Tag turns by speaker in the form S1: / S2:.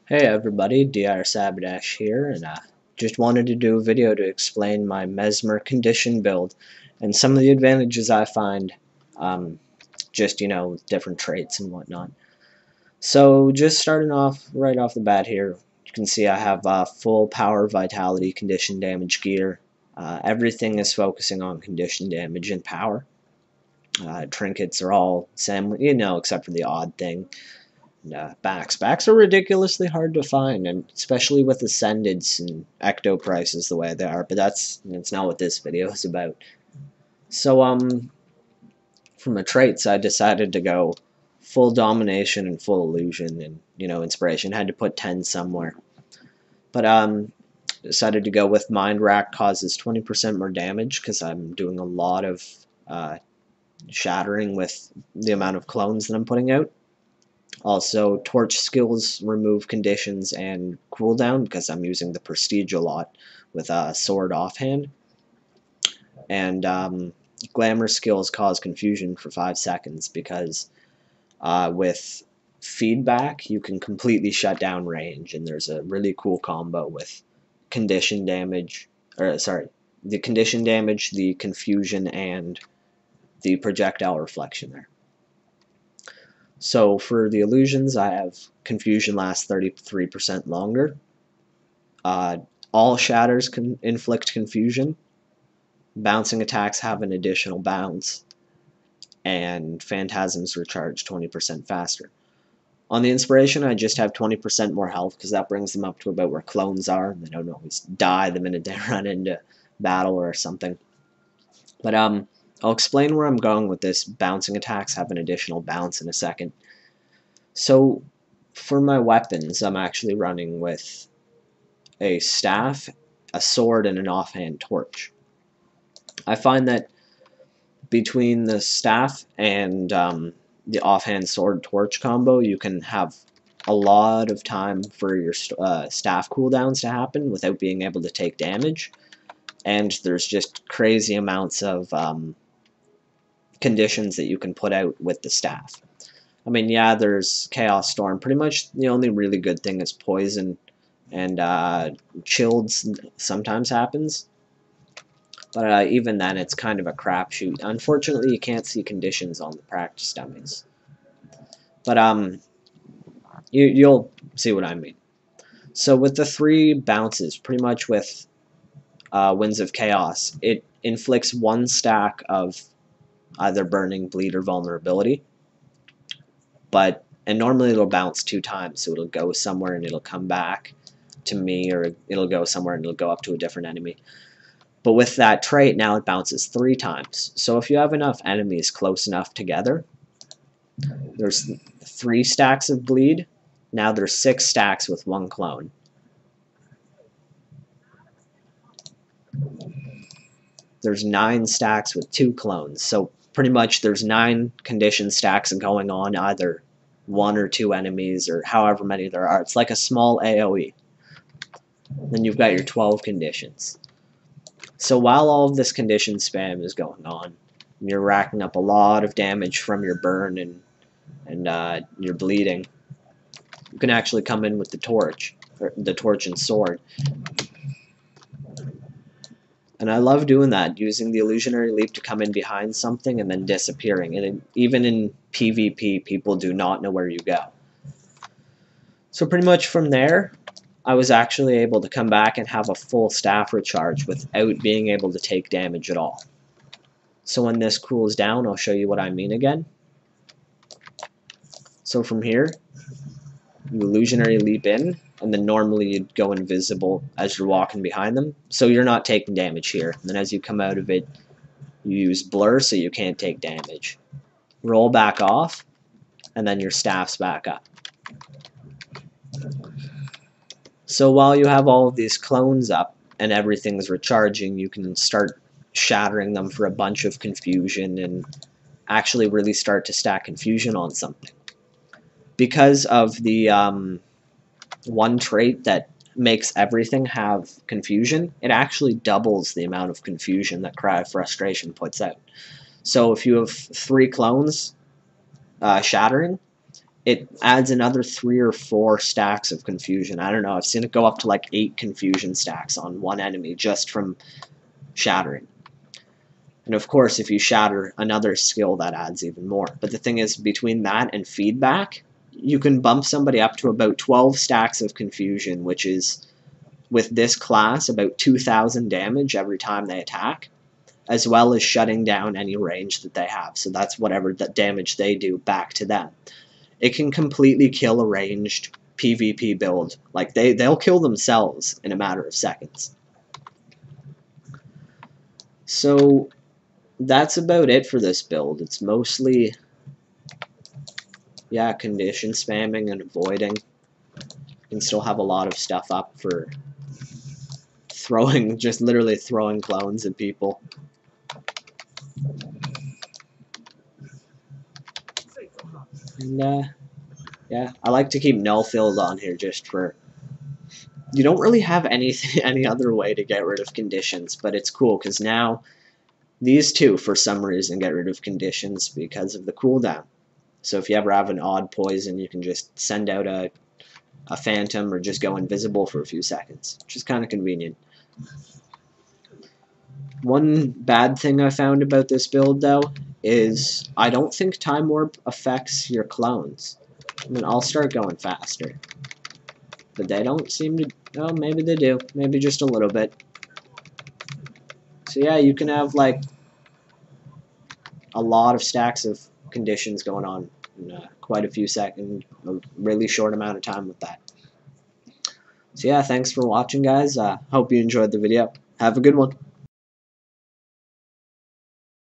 S1: Hey everybody, DR Sabodash here, and just wanted to do a video to explain my Mesmer condition build and some of the advantages I find, with different traits and whatnot. So just starting off right off the bat here, you can see I have full power, vitality, condition damage gear. Everything is focusing on condition damage and power. Trinkets are all same, except for the odd thing. Backs. Backs are ridiculously hard to find, and especially with Ascendeds and Ecto prices the way they are, but that's not what this video is about. So, from the traits, I decided to go full domination and full illusion, and, inspiration. Had to put 10 somewhere. But, decided to go with Mind Rack, causes 20% more damage, because I'm doing a lot of, shattering with the amount of clones that I'm putting out. Also, torch skills remove conditions and cooldown because I'm using the prestige a lot with a sword offhand. And glamour skills cause confusion for 5 seconds because with feedback you can completely shut down range, and there's a really cool combo with condition damage, the condition damage, the confusion, and the projectile reflection there. So for the illusions, I have confusion lasts 33% longer. All shatters can inflict confusion. Bouncing attacks have an additional bounce. And phantasms recharge 20% faster. On the inspiration, I just have 20% more health because that brings them up to about where clones are. They don't always die the minute they run into battle or something. But I'll explain where I'm going with this. Bouncing attacks have an additional bounce in a second. So for my weapons, I'm actually running with a staff, a sword, and an offhand torch. I find that between the staff and the offhand sword torch combo, you can have a lot of time for your staff cooldowns to happen without being able to take damage. And there's just crazy amounts of conditions that you can put out with the staff. I mean, yeah, there's Chaos Storm. Pretty much the only really good thing is Poison, and Chilled sometimes happens. But even then, it's kind of a crapshoot. Unfortunately, you can't see conditions on the practice dummies. But you'll see what I mean. So with the 3 bounces, pretty much with Winds of Chaos, it inflicts 1 stack of either Burning, Bleed, or Vulnerability. And normally it'll bounce 2 times, so it'll go somewhere and it'll come back to me, or it'll go somewhere and it'll go up to a different enemy. But with that trait, now it bounces 3 times. So if you have enough enemies close enough together, there's 3 stacks of bleed. Now there's 6 stacks with 1 clone. There's 9 stacks with 2 clones. So pretty much there's 9 condition stacks going on, either 1 or 2 enemies or however many there are. It's like a small AoE. Then you've got your 12 conditions. So while all of this condition spam is going on, you're racking up a lot of damage from your burn and your bleeding, you can actually come in with the torch and sword. And I love doing that, using the illusionary leap to come in behind something and then disappearing. And even in PvP, people do not know where you go. So pretty much from there, I was actually able to come back and have a full staff recharge without being able to take damage at all. So when this cools down, I'll show you what I mean again. So from here, you illusionary leap in, and then normally you'd go invisible as you're walking behind them, so you're not taking damage here. And then as you come out of it, you use blur so you can't take damage. Roll back off, and then your staff's back up. So while you have all of these clones up and everything's recharging, you can start shattering them for a bunch of confusion and actually really start to stack confusion on something. Because of the one trait that makes everything have confusion, it actually doubles the amount of confusion that Cry of Frustration puts out. So if you have 3 clones shattering, it adds another 3 or 4 stacks of confusion. I don't know, I've seen it go up to like 8 confusion stacks on one enemy just from shattering. And of course, if you shatter another skill, that adds even more. But the thing is, between that and feedback, you can bump somebody up to about 12 stacks of confusion, which is, with this class, about 2,000 damage every time they attack, as well as shutting down any range that they have. So that's whatever the damage they do back to them. It can completely kill a ranged PvP build. Like, they'll kill themselves in a matter of seconds. So that's about it for this build. It's mostly, yeah, condition spamming and avoiding. You can still have a lot of stuff up for throwing, just literally throwing clones at people. And yeah, I like to keep null filled on here just for, you don't really have anything, any other way to get rid of conditions, but it's cool because now these two, for some reason, get rid of conditions because of the cooldown. So if you ever have an odd poison, you can just send out a phantom or just go invisible for a few seconds, which is kind of convenient. One bad thing I found about this build, though, is I don't think Time Warp affects your clones. I mean, I'll start going faster. But they don't seem to... Oh, maybe they do. Maybe just a little bit. So yeah, you can have, like, a lot of stacks of conditions going on in quite a few seconds, a really short amount of time with that. So yeah, thanks for watching, guys. Hope you enjoyed the video. Have a good one.